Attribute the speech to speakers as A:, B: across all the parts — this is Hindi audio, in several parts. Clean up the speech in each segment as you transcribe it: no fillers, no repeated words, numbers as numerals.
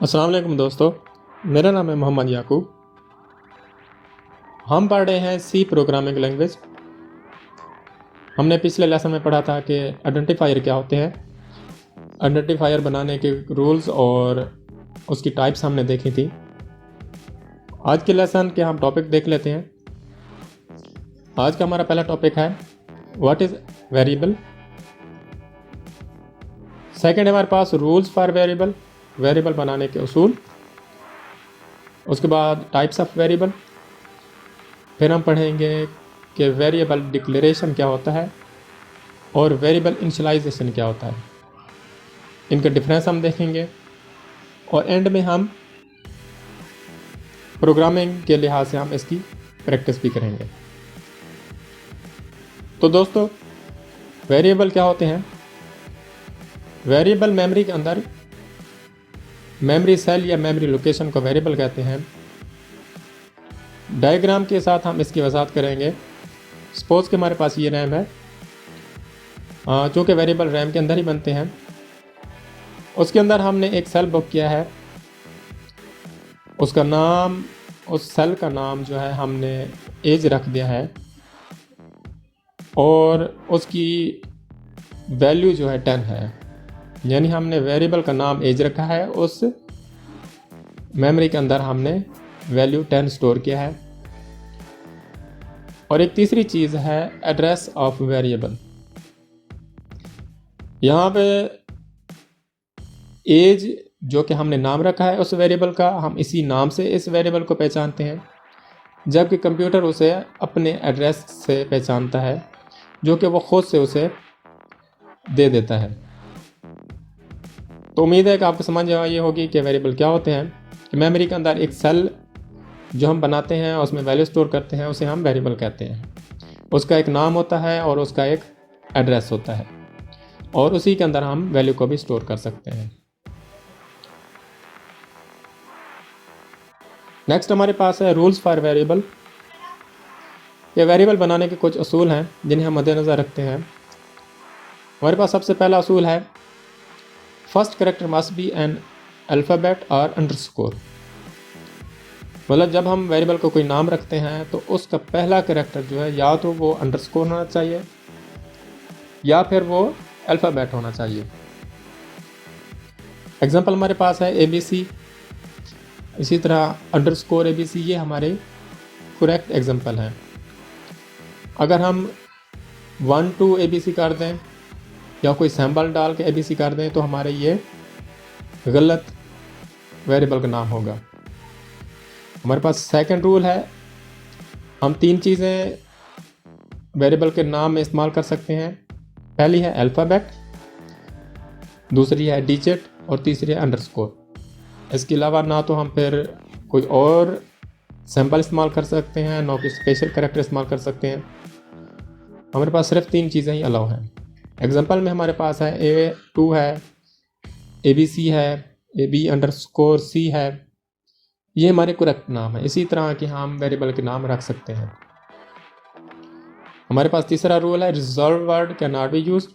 A: अस्सलाम वालेकुम दोस्तों, मेरा नाम है मोहम्मद याकूब। हम पढ़ रहे हैं सी प्रोग्रामिंग लैंग्वेज। हमने पिछले लेसन में पढ़ा था कि आइडेंटिफायर क्या होते हैं, आइडेंटिफायर बनाने के रूल्स और उसकी टाइप्स हमने देखी थी। आज के लेसन के हम टॉपिक देख लेते हैं। आज का हमारा पहला टॉपिक है व्हाट इज़ वेरिएबल। सेकंड हमारे पास रूल्स फॉर वेरिएबल, वेरिएबल बनाने के उसूल। उसके बाद टाइप्स ऑफ वेरिएबल। फिर हम पढ़ेंगे कि वेरिएबल डिक्लेरेशन क्या होता है और वेरिएबल इनिशियलाइजेशन क्या होता है, इनका डिफरेंस हम देखेंगे। और एंड में हम प्रोग्रामिंग के लिहाज से हम इसकी प्रैक्टिस भी करेंगे। तो दोस्तों, वेरिएबल क्या होते हैं? वेरिएबल मेमोरी के अंदर मेमोरी सेल या मेमोरी लोकेशन को वेरिएबल कहते हैं। डायग्राम के साथ हम इसकी वजाहत करेंगे। सपोज कि हमारे पास ये रैम है, जो कि वेरिएबल रैम के अंदर ही बनते हैं। उसके अंदर हमने एक सेल बुक किया है, उसका नाम, उस सेल का नाम जो है हमने एज रख दिया है और उसकी वैल्यू जो है 10 है। यानी हमने वेरिएबल का नाम एज रखा है, उस मेमोरी के अंदर हमने वैल्यू 10 स्टोर किया है। और एक तीसरी चीज़ है एड्रेस ऑफ वेरिएबल। यहाँ पे एज जो कि हमने नाम रखा है उस वेरिएबल का, हम इसी नाम से इस वेरिएबल को पहचानते हैं, जबकि कंप्यूटर उसे अपने एड्रेस से पहचानता है जो कि वो खुद से उसे दे देता है। तो उम्मीद है कि आपको समझ ये होगी कि वेरिएबल क्या होते हैं। कि मेमोरी के अंदर एक सेल जो हम बनाते हैं, उसमें वैल्यू स्टोर करते हैं, उसे हम वेरिएबल कहते हैं। उसका एक नाम होता है और उसका एक एड्रेस होता है, और उसी के अंदर हम वैल्यू को भी स्टोर कर सकते हैं। नेक्स्ट हमारे पास है रूल्स फॉर वेरिएबल। ये वेरिएबल बनाने के कुछ असूल हैं जिन्हें हम मद्देनज़र रखते हैं। हमारे पास सबसे पहला असूल है first character must be N alphabet और अंडरस्कोर। मतलब जब हम वेरिएबल को कोई नाम रखते हैं तो उसका पहला कैरेक्टर जो है या तो वो अंडरस्कोर होना चाहिए या फिर वो अल्फ़ाबेट होना चाहिए। एग्जांपल हमारे पास है ABC, इसी तरह अंडरस्कोर ABC, ये हमारे करेक्ट एग्जांपल हैं। अगर हम 1 to ABC कर दें या कोई सिंबल डाल के ABC कर दें तो हमारे ये गलत वेरिएबल का नाम होगा। हमारे पास सेकंड रूल है, हम 3 चीज़ें वेरिएबल के नाम में इस्तेमाल कर सकते हैं। पहली है अल्फ़ाबेट, दूसरी है डिजिट और तीसरी है अंडरस्कोर। इसके अलावा ना तो हम फिर कोई और सिंबल इस्तेमाल कर सकते हैं, ना कोई स्पेशल कैरेक्टर इस्तेमाल कर सकते हैं। हमारे पास सिर्फ 3 चीज़ें ही अलाउ हैं। एग्जांपल में हमारे पास है A2 है, ABC है, AB_C है। ये हमारे करेक्ट नाम है। इसी तरह के हम वेरिएबल के नाम रख सकते हैं। हमारे पास तीसरा रूल है reserve word can not be used,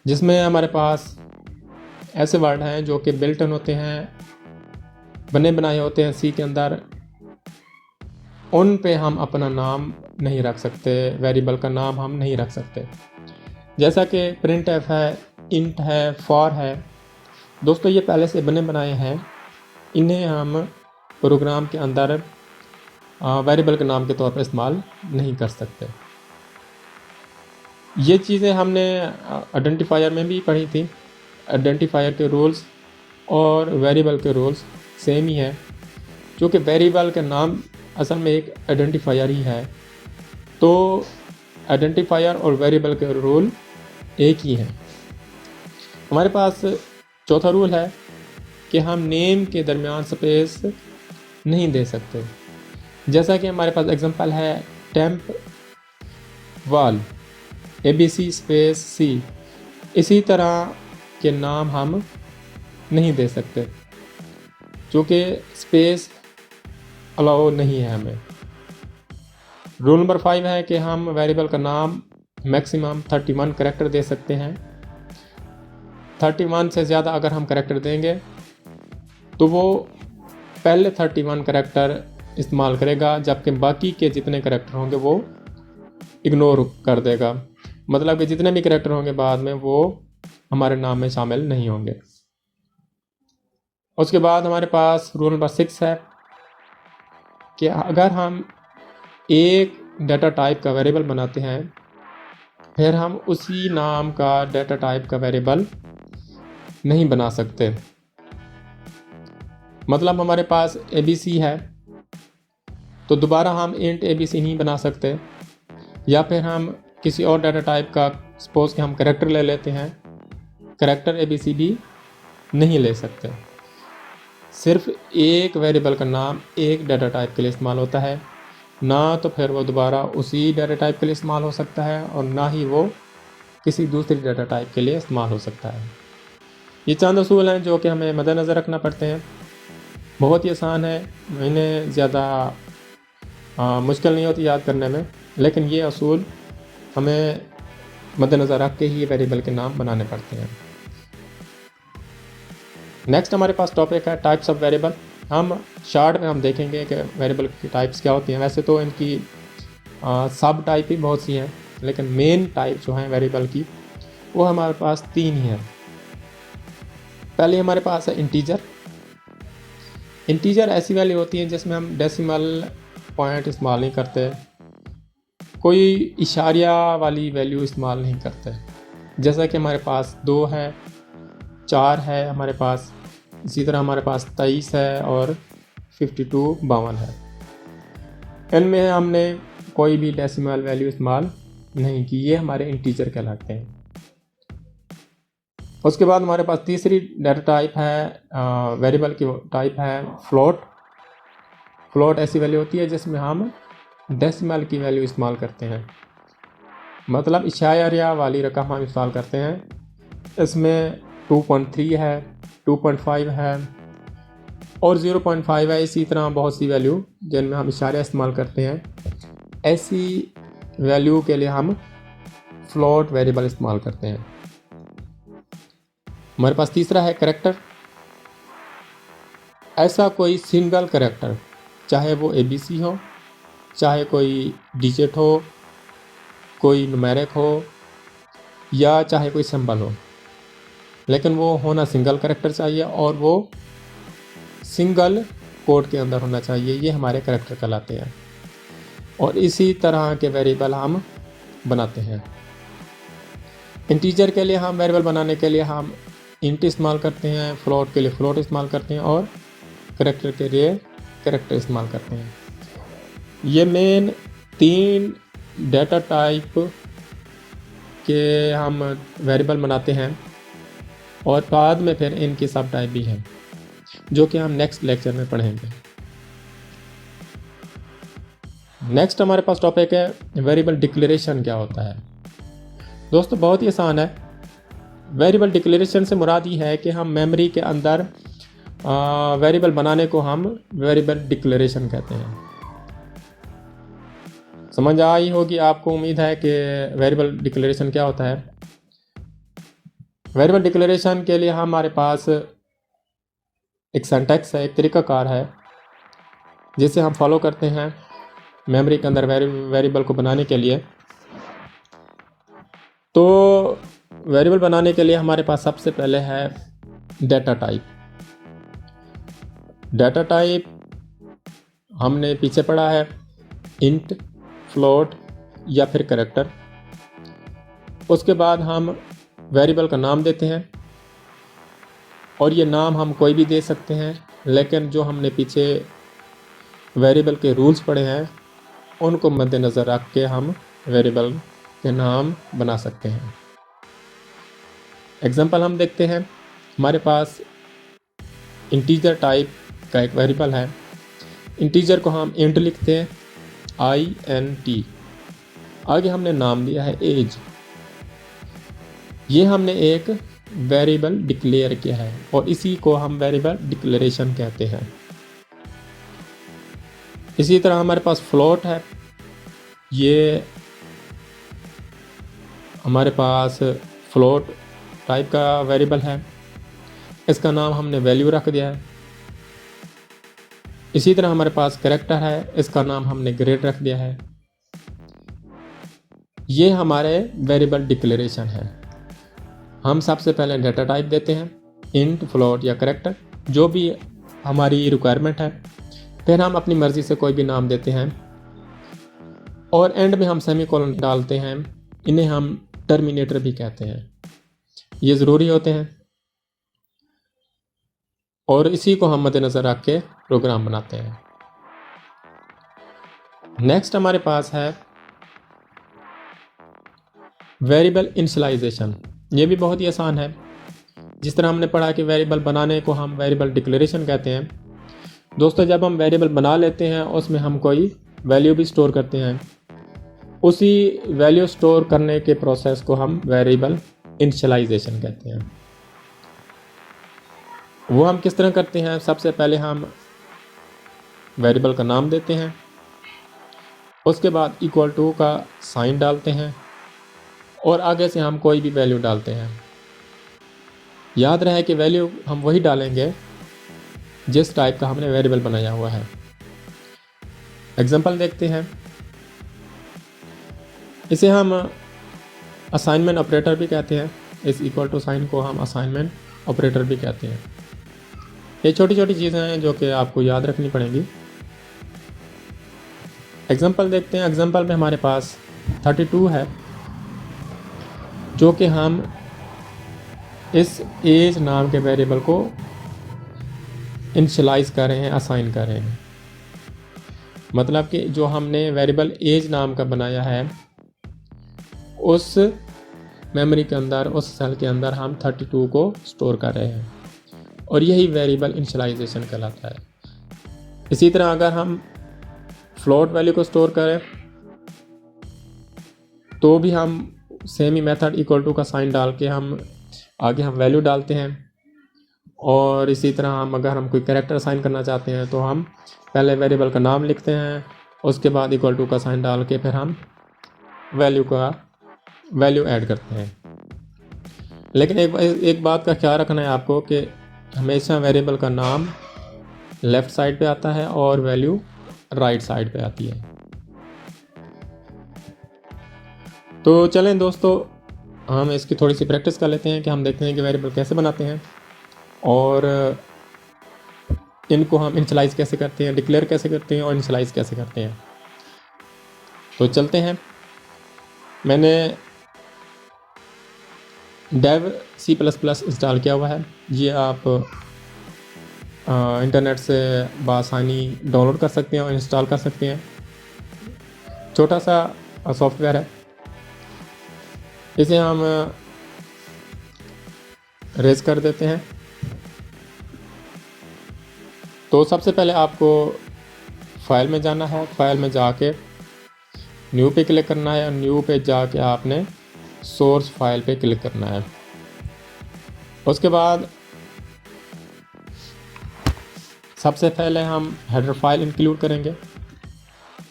A: जिसमें हमारे पास ऐसे वर्ड हैं जो कि बिल्ट इन होते हैं, बने बनाए होते हैं सी के अंदर, उन पे हम अपना नाम नहीं रख सकते, वेरिएबल का नाम हम नहीं रख सकते। जैसा कि printf है, int है, for है। दोस्तों, ये पहले से बने बनाए हैं, इन्हें हम प्रोग्राम के अंदर वेरिएबल के नाम के तौर पर इस्तेमाल नहीं कर सकते। ये चीज़ें हमने आइडेंटिफायर में भी पढ़ी थी। आइडेंटिफायर के रूल्स और वेरिएबल के रूल्स सेम ही है, क्योंकि वेरिएबल का नाम असल में एक आइडेंटिफायर ही है। तो आइडेंटिफायर और वेरिएबल के रूल एक ही हैं। हमारे पास चौथा रूल है कि हम नेम के दरमियान स्पेस नहीं दे सकते। जैसा कि हमारे पास एग्जांपल है टेम्प वाल ABC स्पेस C, इसी तरह के नाम हम नहीं दे सकते क्योंकि स्पेस अलाउ नहीं है हमें। रूल नंबर 5 है कि हम वेरिएबल का नाम मैक्सिमम 31 कैरेक्टर दे सकते हैं। 31 से ज़्यादा अगर हम कैरेक्टर देंगे तो वो पहले 31 करैक्टर इस्तेमाल करेगा, जबकि बाकी के जितने करैक्टर होंगे वो इग्नोर कर देगा। मतलब कि जितने भी करैक्टर होंगे बाद में वो हमारे नाम में शामिल नहीं होंगे। उसके बाद हमारे पास रूल नंबर 6 है कि अगर हम एक डाटा टाइप का वेरिएबल बनाते हैं, फिर हम उसी नाम का डाटा टाइप का वेरिएबल नहीं बना सकते। मतलब हमारे पास ABC है तो दोबारा हम इंट ABC नहीं बना सकते, या फिर हम किसी और डाटा टाइप का, सपोज कि हम करैक्टर ले लेते हैं, करैक्टर ABC भी नहीं ले सकते। सिर्फ एक वेरिएबल का नाम एक डाटा टाइप के लिए इस्तेमाल होता है, ना तो फिर वो दोबारा उसी डाटा टाइप के लिए इस्तेमाल हो सकता है और ना ही वो किसी दूसरी डाटा टाइप के लिए इस्तेमाल हो सकता है। ये चंद असूल हैं जो कि हमें मद्देनज़र रखना पड़ते हैं। बहुत ही आसान है, इन्हें ज़्यादा मुश्किल नहीं होती याद करने में, लेकिन ये असूल हमें मद्देनज़र रख के ही वेरिएबल के नाम बनाने पड़ते हैं। नेक्स्ट हमारे पास टॉपिक है टाइप्स ऑफ वेरिएबल। हम शार्ट में हम देखेंगे कि वेरिएबल की टाइप्स क्या होती हैं। वैसे तो इनकी सब टाइप ही बहुत सी हैं, लेकिन मेन टाइप जो हैं वेरिएबल की वो हमारे पास 3 ही हैं। पहले हमारे पास है इंटीजर। इंटीजर ऐसी वैल्यू होती है जिसमें हम डेसिमल पॉइंट इस्तेमाल नहीं करते, कोई इशारिया वाली वैल्यू इस्तेमाल नहीं करते। जैसा कि हमारे पास 2 है, 4 है हमारे पास, इसी तरह हमारे पास 23 है और 52 है। इनमें हमने कोई भी डेसिमल वैल्यू इस्तेमाल नहीं की, ये हमारे इंटीजर कहलाते हैं। उसके बाद हमारे पास तीसरी डाटा टाइप है, वेरिएबल की टाइप है फ्लोट। फ्लोट ऐसी वैल्यू होती है जिसमें हम डेसिमल की वैल्यू इस्तेमाल करते हैं, मतलब इशारिया वाली रकम हम इस्तेमाल करते हैं। इसमें 2.3 है, 2.5 है और 0.5 है। इसी तरह बहुत सी वैल्यू जिनमें हम इशारा इस्तेमाल करते हैं, ऐसी वैल्यू के लिए हम फ्लोट वेरिएबल इस्तेमाल करते हैं। हमारे पास तीसरा है करैक्टर। ऐसा कोई सिंगल करैक्टर, चाहे वो ABC हो, चाहे कोई डिजिट हो, कोई न्यूमेरिक हो या चाहे कोई सिंबल हो, लेकिन वो होना सिंगल करैक्टर चाहिए और वो सिंगल कोड के अंदर होना चाहिए। ये हमारे करैक्टर कहलाते हैं और इसी तरह के वेरिएबल हम बनाते हैं। इंटीजर के लिए हम वेरिएबल बनाने के लिए हम इंट इस्तेमाल करते हैं, फ्लोट के लिए फ्लोट इस्तेमाल करते हैं और करैक्टर के लिए करैक्टर इस्तेमाल करते हैं। ये मेन 3 डाटा टाइप के हम वेरिएबल बनाते हैं और बाद में फिर इनकी सब टाइप भी हैं, जो कि हम नेक्स्ट लेक्चर में पढ़ेंगे। नेक्स्ट हमारे पास टॉपिक है वेरिएबल डिक्लेरेशन क्या होता है। दोस्तों बहुत ही आसान है। वेरिएबल डिक्लेरेशन से मुराद ये है कि हम मेमोरी के अंदर वेरिएबल बनाने को हम वेरिएबल डिक्लेरेशन कहते हैं। समझ आई होगी आपको, उम्मीद है कि वेरिएबल डिक्लेरेशन क्या होता है। वेरिएबल डिक्लेरेशन के लिए हमारे पास एक सिंटैक्स है, एक तरीकाकार है जिसे हम फॉलो करते हैं मेमोरी के अंदर वेरिएबल को बनाने के लिए। तो वेरिएबल बनाने के लिए हमारे पास सबसे पहले है डाटा टाइप। डाटा टाइप हमने पीछे पढ़ा है इंट, फ्लोट या फिर करैक्टर। उसके बाद हम वेरिएबल का नाम देते हैं और ये नाम हम कोई भी दे सकते हैं, लेकिन जो हमने पीछे वेरिएबल के रूल्स पढ़े हैं उनको मद्देनज़र रख के हम वेरिएबल के नाम बना सकते हैं। एग्जांपल हम देखते हैं। हमारे पास इंटीजर टाइप का एक वेरिएबल है। इंटीजर को हम इंट लिखते हैं, INT। आगे हमने नाम दिया है एज। ये हमने एक वेरिएबल डिक्लेयर किया है और इसी को हम वेरिएबल डिक्लेरेशन कहते हैं। इसी तरह हमारे पास फ्लोट है। ये हमारे पास फ्लोट टाइप का वेरिएबल है। इसका नाम हमने वैल्यू रख दिया है। इसी तरह हमारे पास कैरेक्टर है, इसका नाम हमने ग्रेड रख दिया है। ये हमारे वेरिएबल डिक्लेरेशन है। हम सबसे पहले डाटा टाइप देते हैं, इंट, फ्लोट या कैरेक्टर, जो भी हमारी रिक्वायरमेंट है। फिर हम अपनी मर्ज़ी से कोई भी नाम देते हैं और एंड में हम सेमीकोलन डालते हैं। इन्हें हम टर्मिनेटर भी कहते हैं, ये ज़रूरी होते हैं और इसी को हम मद्देनज़र रख के प्रोग्राम बनाते हैं। नेक्स्ट हमारे पास है वेरिएबल इनिशियलाइजेशन। ये भी बहुत ही आसान है। जिस तरह हमने पढ़ा कि वेरिएबल बनाने को हम वेरिएबल डिक्लेरेशन कहते हैं। दोस्तों, जब हम वेरिएबल बना लेते हैं उसमें हम कोई वैल्यू भी स्टोर करते हैं, उसी वैल्यू स्टोर करने के प्रोसेस को हम वेरिएबल इनिशियलाइजेशन कहते हैं। वो हम किस तरह करते हैं? सबसे पहले हम वेरिएबल का नाम देते हैं, उसके बाद इक्वल टू का साइन डालते हैं और आगे से हम कोई भी वैल्यू डालते हैं। याद रहे कि वैल्यू हम वही डालेंगे जिस टाइप का हमने वेरिएबल बनाया हुआ है। एग्जांपल देखते हैं। इसे हम असाइनमेंट ऑपरेटर भी कहते हैं। इस इक्वल टू साइन को हम असाइनमेंट ऑपरेटर भी कहते हैं। ये छोटी छोटी चीज़ें हैं जो कि आपको याद रखनी पड़ेंगी। एग्जांपल देखते हैं। एग्जांपल में हमारे पास 32 है, जो कि हम इस एज नाम के वेरिएबल को इनिशियलाइज कर रहे हैं, असाइन कर रहे हैं। मतलब कि जो हमने वेरिएबल एज नाम का बनाया है, उस मेमोरी के अंदर, उस सेल के अंदर हम 32 को स्टोर कर रहे हैं और यही वेरिएबल इनिशियलाइजेशन कहलाता है। इसी तरह अगर हम फ्लोट वैल्यू को स्टोर करें तो भी हम सेम ही मेथड इक्वल टू का साइन डाल के हम आगे हम वैल्यू डालते हैं। और इसी तरह अगर हम कोई कैरेक्टर असाइन करना चाहते हैं तो हम पहले वेरिएबल का नाम लिखते हैं, उसके बाद इक्वल टू का साइन डाल के फिर हम वैल्यू ऐड करते हैं। लेकिन एक बात का ख्याल रखना है आपको कि हमेशा वेरिएबल का नाम लेफ़्ट साइड पे आता है और वैल्यू राइट साइड पे आती है। तो चलें दोस्तों, हम इसकी थोड़ी सी प्रैक्टिस कर लेते हैं कि हम देखते हैं कि वेरिएबल कैसे बनाते हैं और इनको हम इनिशियलाइज कैसे करते हैं, डिक्लेयर कैसे करते हैं और इनिशियलाइज कैसे करते हैं। तो चलते हैं। मैंने डेव C++ इंस्टॉल किया हुआ है। ये आप इंटरनेट से बआसानी डाउनलोड कर सकते हैं और इंस्टॉल कर सकते हैं। छोटा सा सॉफ्टवेयर है। इसे हम रेज कर देते हैं। तो सबसे पहले आपको फाइल में जाना है। फाइल में जाके न्यू पे क्लिक करना है और न्यू पे जाके आपने सोर्स फाइल पे क्लिक करना है। उसके बाद सबसे पहले हम हेडर फाइल इंक्लूड करेंगे।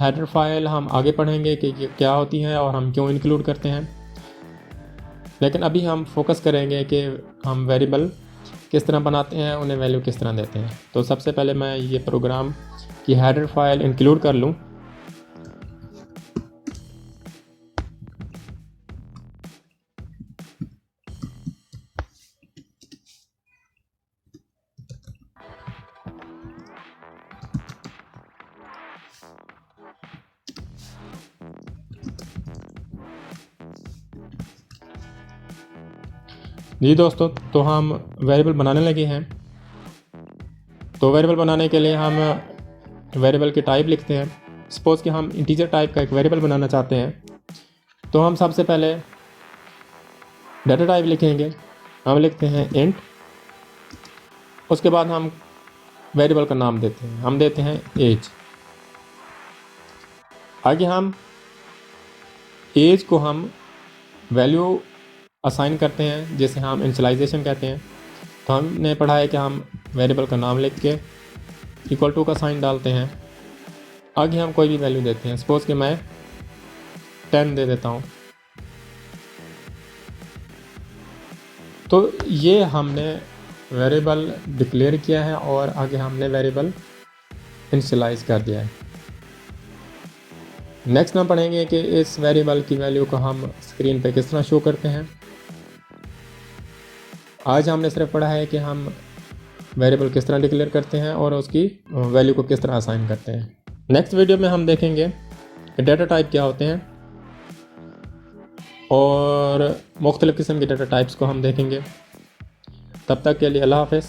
A: हेडर फाइल हम आगे पढ़ेंगे कि ये क्या होती हैं और हम क्यों इंक्लूड करते हैं, लेकिन अभी हम फोकस करेंगे कि हम वेरिएबल किस तरह बनाते हैं, उन्हें वैल्यू किस तरह देते हैं। तो सबसे पहले मैं ये प्रोग्राम की हेडर फाइल इंक्लूड कर लूँ। जी दोस्तों, तो हम वेरिएबल बनाने लगे हैं। तो वेरिएबल बनाने के लिए हम वेरिएबल की टाइप लिखते हैं। सपोज़ कि हम इंटीजर टाइप का एक वेरिएबल बनाना चाहते हैं, तो हम सबसे पहले डाटा टाइप लिखेंगे। हम लिखते हैं इंट, उसके बाद हम वेरिएबल का नाम देते हैं। हम देते हैं एज। आगे हम एज को हम वैल्यू असाइन करते हैं, जिसे हम इनिशियलाइजेशन कहते हैं। तो हमने पढ़ा है कि हम वेरिएबल का नाम लिख के इक्वल टू का साइन डालते हैं। आगे हम कोई भी वैल्यू देते हैं। सपोज़ कि मैं 10 दे देता हूँ। तो ये हमने वेरिएबल डिक्लेयर किया है और आगे हमने वेरिएबल इनिशियलाइज कर दिया है। नेक्स्ट हम पढ़ेंगे कि इस वेरिएबल की वैल्यू को हम स्क्रीन पे किस तरह शो करते हैं। आज हमने सिर्फ पढ़ा है कि हम वेरिएबल किस तरह डिक्लेयर करते हैं और उसकी वैल्यू को किस तरह असाइन करते हैं। नेक्स्ट वीडियो में हम देखेंगे कि डेटा टाइप क्या होते हैं और मुख्तलिफ़ किस्म के डेटा टाइप्स को हम देखेंगे। तब तक के लिए अल्लाह हाफ़िज़।